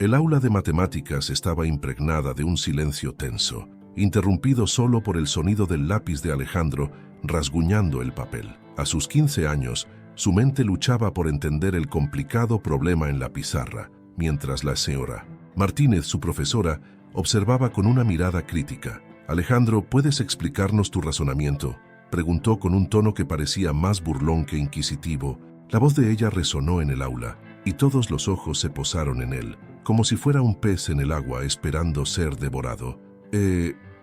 El aula de matemáticas estaba impregnada de un silencio tenso, interrumpido solo por el sonido del lápiz de Alejandro rasguñando el papel. A sus 15 años, su mente luchaba por entender el complicado problema en la pizarra, mientras la señora Martínez, su profesora, observaba con una mirada crítica. «Alejandro, ¿puedes explicarnos tu razonamiento?», preguntó con un tono que parecía más burlón que inquisitivo. La voz de ella resonó en el aula, y todos los ojos se posaron en él, como si fuera un pez en el agua esperando ser devorado.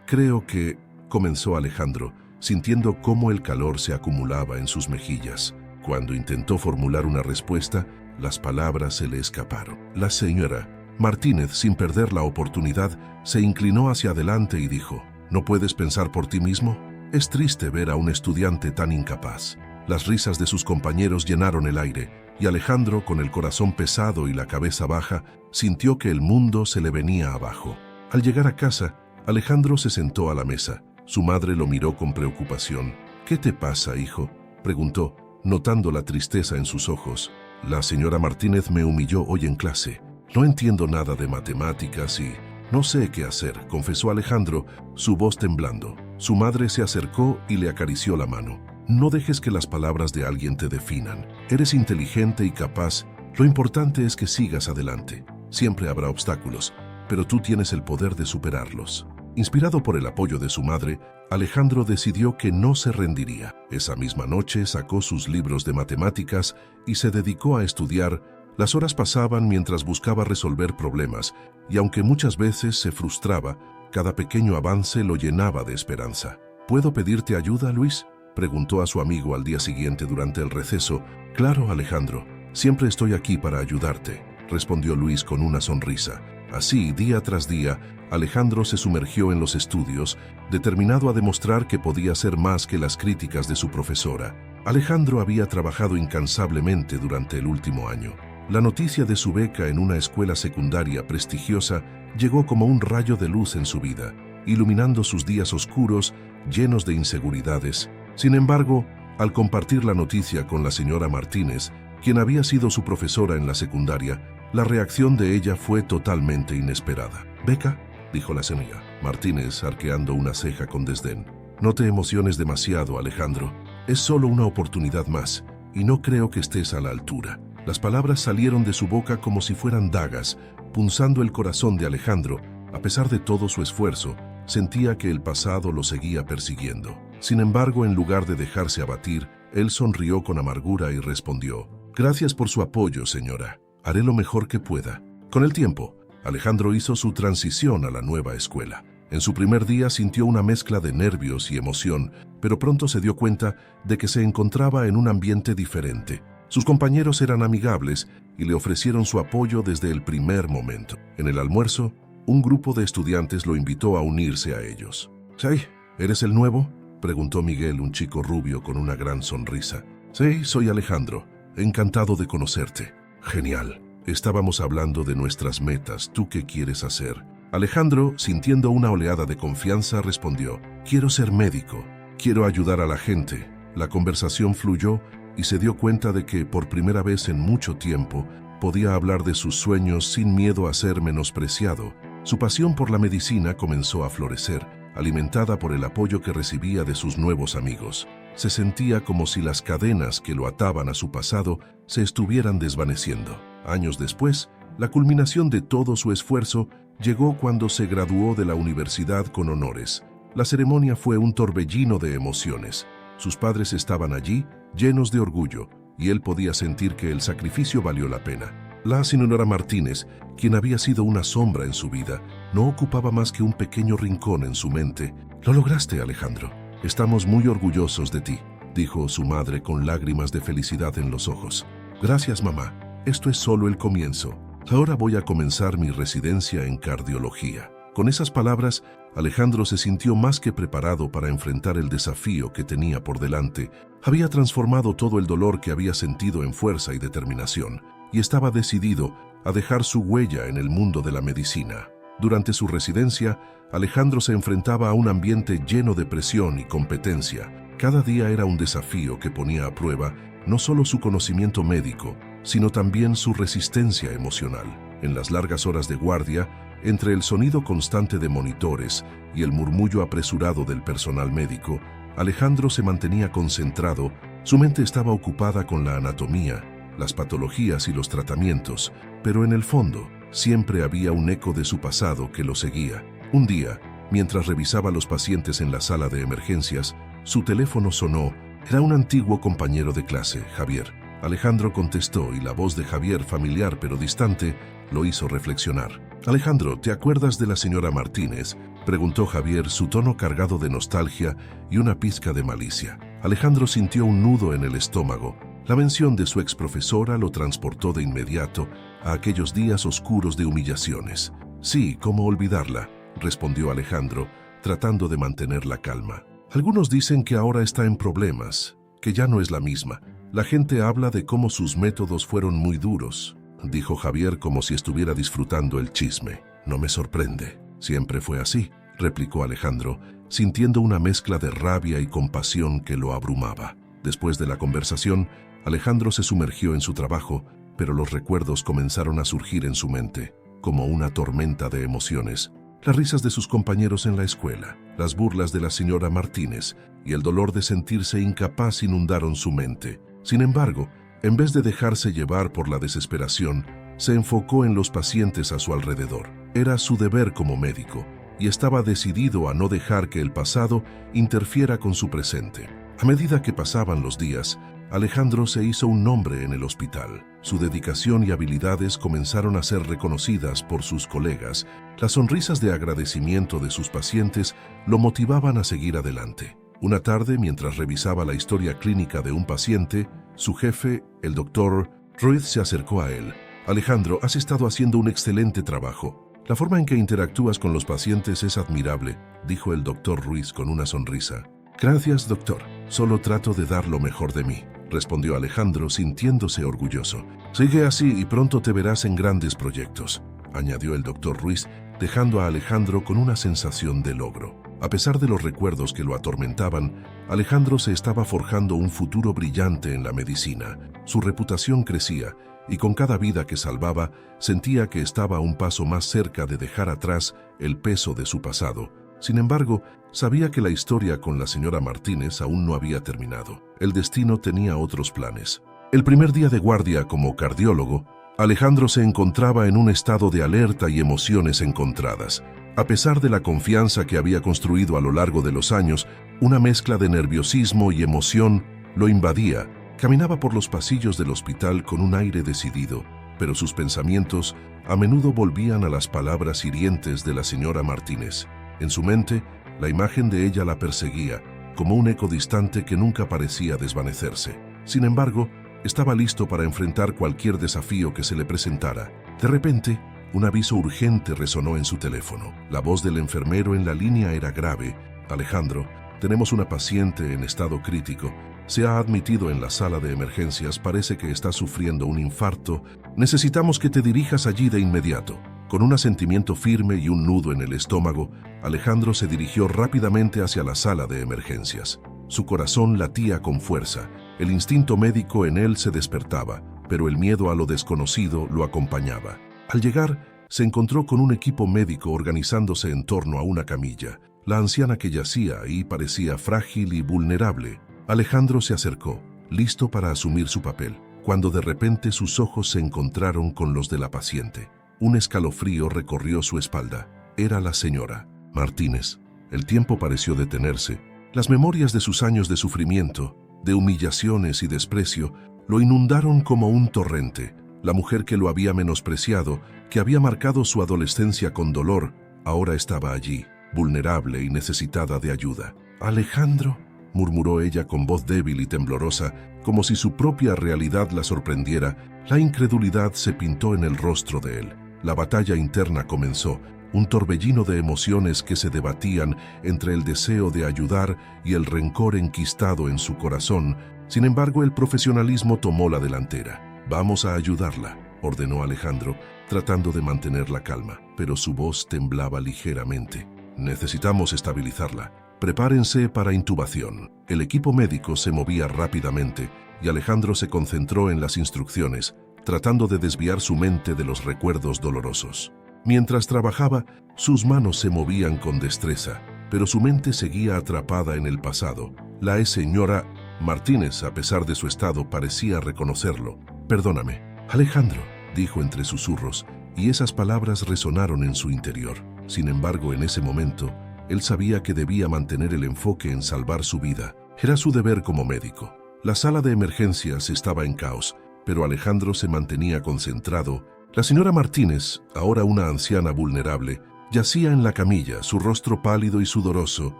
Creo que», comenzó Alejandro, sintiendo cómo el calor se acumulaba en sus mejillas. Cuando intentó formular una respuesta, las palabras se le escaparon. La señora Martínez, sin perder la oportunidad, se inclinó hacia adelante y dijo: «¿No puedes pensar por ti mismo? Es triste ver a un estudiante tan incapaz». Las risas de sus compañeros llenaron el aire, y Alejandro, con el corazón pesado y la cabeza baja, sintió que el mundo se le venía abajo. Al llegar a casa, Alejandro se sentó a la mesa. Su madre lo miró con preocupación. «¿Qué te pasa, hijo?», preguntó, notando la tristeza en sus ojos. «La señora Martínez me humilló hoy en clase. No entiendo nada de matemáticas y no sé qué hacer», confesó Alejandro, su voz temblando. Su madre se acercó y le acarició la mano. «No dejes que las palabras de alguien te definan. Eres inteligente y capaz. Lo importante es que sigas adelante. Siempre habrá obstáculos, pero tú tienes el poder de superarlos». Inspirado por el apoyo de su madre, Alejandro decidió que no se rendiría. Esa misma noche sacó sus libros de matemáticas y se dedicó a estudiar. Las horas pasaban mientras buscaba resolver problemas, y aunque muchas veces se frustraba, cada pequeño avance lo llenaba de esperanza. «¿Puedo pedirte ayuda, Luis?», preguntó a su amigo al día siguiente durante el receso. «Claro, Alejandro, siempre estoy aquí para ayudarte», respondió Luis con una sonrisa. Así, día tras día, Alejandro se sumergió en los estudios, determinado a demostrar que podía ser más que las críticas de su profesora. Alejandro había trabajado incansablemente durante el último año. La noticia de su beca en una escuela secundaria prestigiosa llegó como un rayo de luz en su vida, iluminando sus días oscuros, llenos de inseguridades. Sin embargo, al compartir la noticia con la señora Martínez, quien había sido su profesora en la secundaria, la reacción de ella fue totalmente inesperada. «¿Beca?», dijo la señora Martínez, arqueando una ceja con desdén. «No te emociones demasiado, Alejandro. Es solo una oportunidad más, y no creo que estés a la altura». Las palabras salieron de su boca como si fueran dagas, punzando el corazón de Alejandro. A pesar de todo su esfuerzo, sentía que el pasado lo seguía persiguiendo. Sin embargo, en lugar de dejarse abatir, él sonrió con amargura y respondió: «Gracias por su apoyo, señora. Haré lo mejor que pueda». Con el tiempo, Alejandro hizo su transición a la nueva escuela. En su primer día sintió una mezcla de nervios y emoción, pero pronto se dio cuenta de que se encontraba en un ambiente diferente. Sus compañeros eran amigables y le ofrecieron su apoyo desde el primer momento. En el almuerzo, un grupo de estudiantes lo invitó a unirse a ellos. «¿Sí? ¿Eres el nuevo?», preguntó Miguel, un chico rubio con una gran sonrisa. «Sí, soy Alejandro. Encantado de conocerte». «Genial. Estábamos hablando de nuestras metas. ¿Tú qué quieres hacer?». Alejandro, sintiendo una oleada de confianza, respondió: «Quiero ser médico. Quiero ayudar a la gente». La conversación fluyó y se dio cuenta de que, por primera vez en mucho tiempo, podía hablar de sus sueños sin miedo a ser menospreciado. Su pasión por la medicina comenzó a florecer, alimentada por el apoyo que recibía de sus nuevos amigos. Se sentía como si las cadenas que lo ataban a su pasado se estuvieran desvaneciendo. Años después, la culminación de todo su esfuerzo llegó cuando se graduó de la universidad con honores. La ceremonia fue un torbellino de emociones. Sus padres estaban allí, llenos de orgullo, y él podía sentir que el sacrificio valió la pena. La señora Martínez, quien había sido una sombra en su vida, no ocupaba más que un pequeño rincón en su mente. «Lo lograste, Alejandro. Estamos muy orgullosos de ti», dijo su madre con lágrimas de felicidad en los ojos. «Gracias, mamá. Esto es solo el comienzo. Ahora voy a comenzar mi residencia en cardiología». Con esas palabras, Alejandro se sintió más que preparado para enfrentar el desafío que tenía por delante. Había transformado todo el dolor que había sentido en fuerza y determinación, y estaba decidido a dejar su huella en el mundo de la medicina. Durante su residencia, Alejandro se enfrentaba a un ambiente lleno de presión y competencia. Cada día era un desafío que ponía a prueba no solo su conocimiento médico, sino también su resistencia emocional. En las largas horas de guardia, entre el sonido constante de monitores y el murmullo apresurado del personal médico, Alejandro se mantenía concentrado. Su mente estaba ocupada con la anatomía, las patologías y los tratamientos, pero en el fondo siempre había un eco de su pasado que lo seguía. Un día, mientras revisaba a los pacientes en la sala de emergencias, su teléfono sonó. Era un antiguo compañero de clase, Javier. Alejandro contestó y la voz de Javier, familiar pero distante, lo hizo reflexionar. «Alejandro, ¿te acuerdas de la señora Martínez?», preguntó Javier, su tono cargado de nostalgia y una pizca de malicia. Alejandro sintió un nudo en el estómago. La mención de su ex profesora lo transportó de inmediato a aquellos días oscuros de humillaciones. «Sí, ¿cómo olvidarla?», respondió Alejandro, tratando de mantener la calma. «Algunos dicen que ahora está en problemas, que ya no es la misma. La gente habla de cómo sus métodos fueron muy duros», dijo Javier como si estuviera disfrutando el chisme. «No me sorprende. Siempre fue así», replicó Alejandro, sintiendo una mezcla de rabia y compasión que lo abrumaba. Después de la conversación, Alejandro se sumergió en su trabajo, pero los recuerdos comenzaron a surgir en su mente, como una tormenta de emociones. Las risas de sus compañeros en la escuela, las burlas de la señora Martínez y el dolor de sentirse incapaz inundaron su mente. Sin embargo, en vez de dejarse llevar por la desesperación, se enfocó en los pacientes a su alrededor. Era su deber como médico, y estaba decidido a no dejar que el pasado interfiera con su presente. A medida que pasaban los días, Alejandro se hizo un nombre en el hospital. Su dedicación y habilidades comenzaron a ser reconocidas por sus colegas. Las sonrisas de agradecimiento de sus pacientes lo motivaban a seguir adelante. Una tarde, mientras revisaba la historia clínica de un paciente, su jefe, el doctor Ruiz, se acercó a él. «Alejandro, has estado haciendo un excelente trabajo. La forma en que interactúas con los pacientes es admirable», dijo el doctor Ruiz con una sonrisa. «Gracias, doctor. Solo trato de dar lo mejor de mí», respondió Alejandro, sintiéndose orgulloso. «Sigue así y pronto te verás en grandes proyectos», añadió el doctor Ruiz, dejando a Alejandro con una sensación de logro. A pesar de los recuerdos que lo atormentaban, Alejandro se estaba forjando un futuro brillante en la medicina. Su reputación crecía, y con cada vida que salvaba, sentía que estaba un paso más cerca de dejar atrás el peso de su pasado. Sin embargo, sabía que la historia con la señora Martínez aún no había terminado. El destino tenía otros planes. El primer día de guardia como cardiólogo, Alejandro se encontraba en un estado de alerta y emociones encontradas. A pesar de la confianza que había construido a lo largo de los años, una mezcla de nerviosismo y emoción lo invadía. Caminaba por los pasillos del hospital con un aire decidido, pero sus pensamientos a menudo volvían a las palabras hirientes de la señora Martínez. En su mente, la imagen de ella la perseguía, como un eco distante que nunca parecía desvanecerse. Sin embargo, estaba listo para enfrentar cualquier desafío que se le presentara. De repente, un aviso urgente resonó en su teléfono. La voz del enfermero en la línea era grave. «Alejandro, tenemos una paciente en estado crítico. Se ha admitido en la sala de emergencias. Parece que está sufriendo un infarto. Necesitamos que te dirijas allí de inmediato». Con un asentimiento firme y un nudo en el estómago, Alejandro se dirigió rápidamente hacia la sala de emergencias. Su corazón latía con fuerza. El instinto médico en él se despertaba, pero el miedo a lo desconocido lo acompañaba. Al llegar, se encontró con un equipo médico organizándose en torno a una camilla. La anciana que yacía ahí parecía frágil y vulnerable. Alejandro se acercó, listo para asumir su papel, cuando de repente sus ojos se encontraron con los de la paciente. Un escalofrío recorrió su espalda. Era la señora Martínez. El tiempo pareció detenerse. Las memorias de sus años de sufrimiento, de humillaciones y desprecio, lo inundaron como un torrente. La mujer que lo había menospreciado, que había marcado su adolescencia con dolor, ahora estaba allí, vulnerable y necesitada de ayuda. «Alejandro», murmuró ella con voz débil y temblorosa, como si su propia realidad la sorprendiera. La incredulidad se pintó en el rostro de él. La batalla interna comenzó, un torbellino de emociones que se debatían entre el deseo de ayudar y el rencor enquistado en su corazón. Sin embargo, el profesionalismo tomó la delantera. «Vamos a ayudarla», ordenó Alejandro, tratando de mantener la calma, pero su voz temblaba ligeramente. «Necesitamos estabilizarla. Prepárense para intubación». El equipo médico se movía rápidamente y Alejandro se concentró en las instrucciones. tratando de desviar su mente de los recuerdos dolorosos. Mientras trabajaba, sus manos se movían con destreza, pero su mente seguía atrapada en el pasado. La señora Martínez, a pesar de su estado, parecía reconocerlo. «Perdóname, Alejandro», dijo entre susurros, y esas palabras resonaron en su interior. Sin embargo, en ese momento, él sabía que debía mantener el enfoque en salvar su vida. Era su deber como médico. La sala de emergencias estaba en caos, pero Alejandro se mantenía concentrado. La señora Martínez, ahora una anciana vulnerable, yacía en la camilla, su rostro pálido y sudoroso.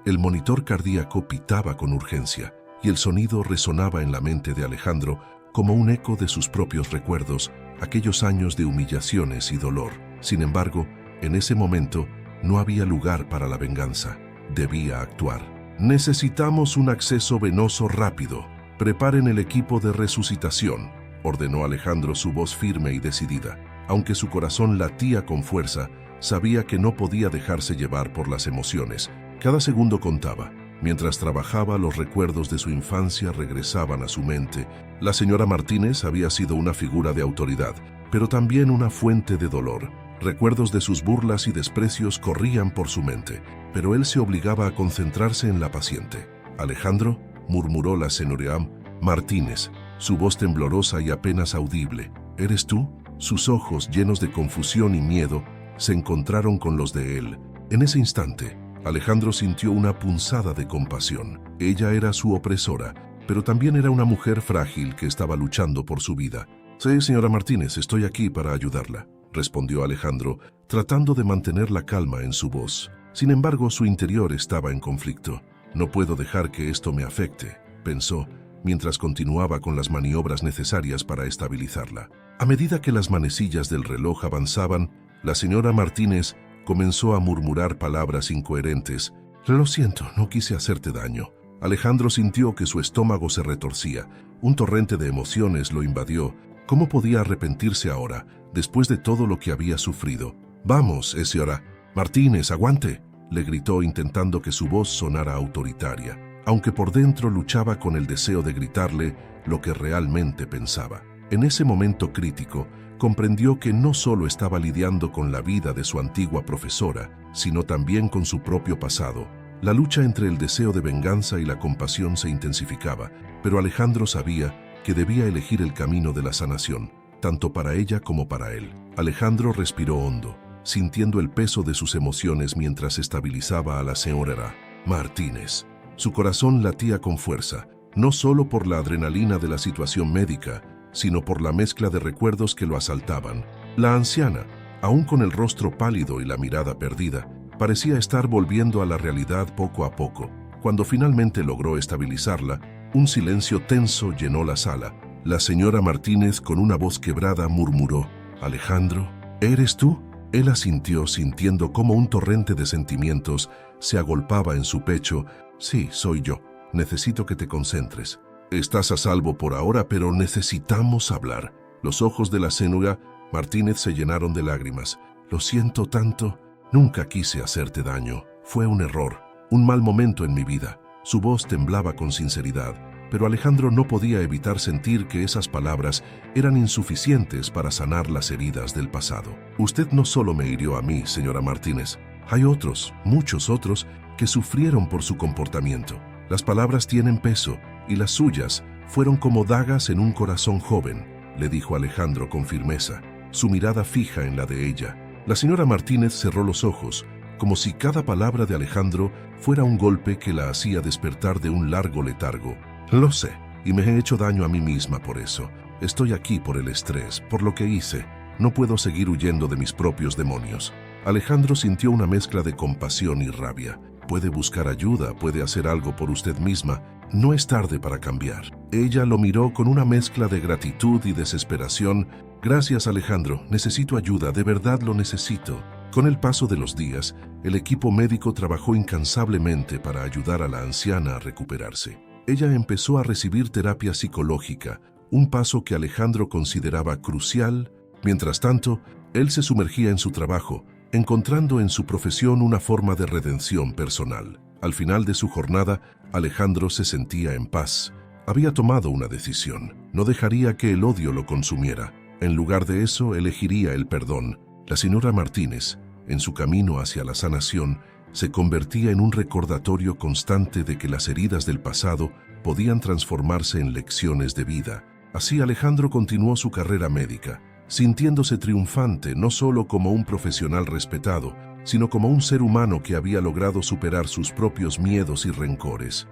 El monitor cardíaco pitaba con urgencia, y el sonido resonaba en la mente de Alejandro como un eco de sus propios recuerdos, aquellos años de humillaciones y dolor. Sin embargo, en ese momento, no había lugar para la venganza. Debía actuar. «Necesitamos un acceso venoso rápido. Preparen el equipo de resucitación», ordenó Alejandro, su voz firme y decidida. Aunque su corazón latía con fuerza, sabía que no podía dejarse llevar por las emociones. Cada segundo contaba. Mientras trabajaba, los recuerdos de su infancia regresaban a su mente. La señora Martínez había sido una figura de autoridad, pero también una fuente de dolor. Recuerdos de sus burlas y desprecios corrían por su mente, pero él se obligaba a concentrarse en la paciente. «Alejandro», murmuró la señora Martínez, su voz temblorosa y apenas audible. «¿Eres tú?». Sus ojos, llenos de confusión y miedo, se encontraron con los de él. En ese instante, Alejandro sintió una punzada de compasión. Ella era su opresora, pero también era una mujer frágil que estaba luchando por su vida. «Sí, señora Martínez, estoy aquí para ayudarla», respondió Alejandro, tratando de mantener la calma en su voz. Sin embargo, su interior estaba en conflicto. «No puedo dejar que esto me afecte», pensó, mientras continuaba con las maniobras necesarias para estabilizarla. A medida que las manecillas del reloj avanzaban, la señora Martínez comenzó a murmurar palabras incoherentes. «Lo siento, no quise hacerte daño». Alejandro sintió que su estómago se retorcía. Un torrente de emociones lo invadió. ¿Cómo podía arrepentirse ahora, después de todo lo que había sufrido? «Vamos, señora Martínez, aguante», le gritó, intentando que su voz sonara autoritaria, aunque por dentro luchaba con el deseo de gritarle lo que realmente pensaba. En ese momento crítico, comprendió que no solo estaba lidiando con la vida de su antigua profesora, sino también con su propio pasado. La lucha entre el deseo de venganza y la compasión se intensificaba, pero Alejandro sabía que debía elegir el camino de la sanación, tanto para ella como para él. Alejandro respiró hondo, sintiendo el peso de sus emociones mientras estabilizaba a la señora Martínez. Su corazón latía con fuerza, no solo por la adrenalina de la situación médica, sino por la mezcla de recuerdos que lo asaltaban. La anciana, aún con el rostro pálido y la mirada perdida, parecía estar volviendo a la realidad poco a poco. Cuando finalmente logró estabilizarla, un silencio tenso llenó la sala. La señora Martínez, con una voz quebrada, murmuró: «Alejandro, ¿eres tú?». Él asintió, sintiendo cómo un torrente de sentimientos se agolpaba en su pecho. «Sí, soy yo. Necesito que te concentres. Estás a salvo por ahora, pero necesitamos hablar». Los ojos de la señora Martínez se llenaron de lágrimas. «Lo siento tanto. Nunca quise hacerte daño. Fue un error, un mal momento en mi vida». Su voz temblaba con sinceridad, pero Alejandro no podía evitar sentir que esas palabras eran insuficientes para sanar las heridas del pasado. «Usted no solo me hirió a mí, señora Martínez. Hay otros, muchos otros, que sufrieron por su comportamiento. Las palabras tienen peso, y las suyas fueron como dagas en un corazón joven», le dijo Alejandro con firmeza, su mirada fija en la de ella. La señora Martínez cerró los ojos, como si cada palabra de Alejandro fuera un golpe que la hacía despertar de un largo letargo. «Lo sé, y me he hecho daño a mí misma por eso. Estoy aquí por el estrés, por lo que hice. No puedo seguir huyendo de mis propios demonios». Alejandro sintió una mezcla de compasión y rabia. «Puede buscar ayuda, puede hacer algo por usted misma. No es tarde para cambiar». Ella lo miró con una mezcla de gratitud y desesperación. «Gracias, Alejandro. Necesito ayuda, de verdad lo necesito». Con el paso de los días, el equipo médico trabajó incansablemente para ayudar a la anciana a recuperarse. Ella empezó a recibir terapia psicológica, un paso que Alejandro consideraba crucial. Mientras tanto, él se sumergía en su trabajo, encontrando en su profesión una forma de redención personal. Al final de su jornada, Alejandro se sentía en paz. Había tomado una decisión. No dejaría que el odio lo consumiera. En lugar de eso, elegiría el perdón. La señora Martínez, en su camino hacia la sanación, se convertía en un recordatorio constante de que las heridas del pasado podían transformarse en lecciones de vida. Así Alejandro continuó su carrera médica, sintiéndose triunfante no solo como un profesional respetado, sino como un ser humano que había logrado superar sus propios miedos y rencores.